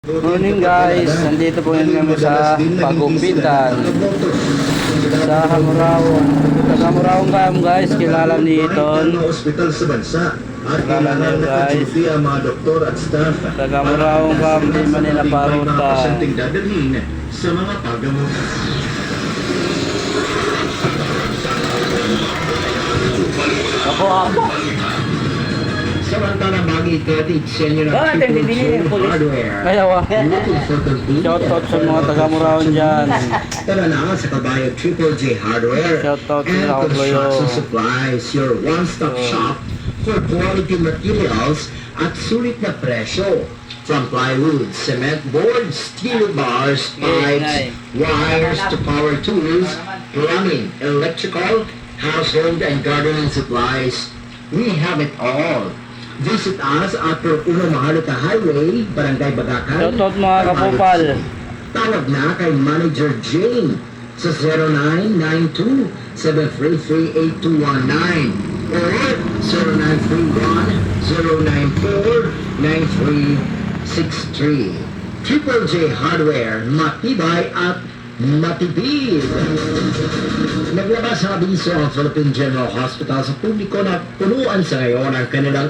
Morning guys, nandito po yun kami sa Pagupitan sa Hamuraon. Sa Hamuraon kami guys, kilala ni Iton. Kilala niyo guys. Sa Hamuraon kami, di Manila Paruta. Sa mga paggamot. Ako. Samantala bagi itatid sa inyo ng hardware. Ayaw Looking for convenience. Shoutout sa mga taga Hamuraon dyan. Tara na sa kabayo Triple J Hardware Shoutout and sa Construction Kabayo. Supplies, your one-stop shop for quality materials at sulit na presyo. From plywood, cement boards, steel bars, pipes, wires to power tools, plumbing, electrical, household and gardening supplies. We have it all. Visit us at Uno Mahaluta Highway, Barangay Bagacan. Shoutout mga kapupal. Tawag na kay Manager Jane sa 0992-733-8219 or 0931-094-9363. Triple J Hardware, matibay at matibid. Naglabas ng abiso ang Philippine General Hospital sa publiko na punuan sa ngayon ang kanilang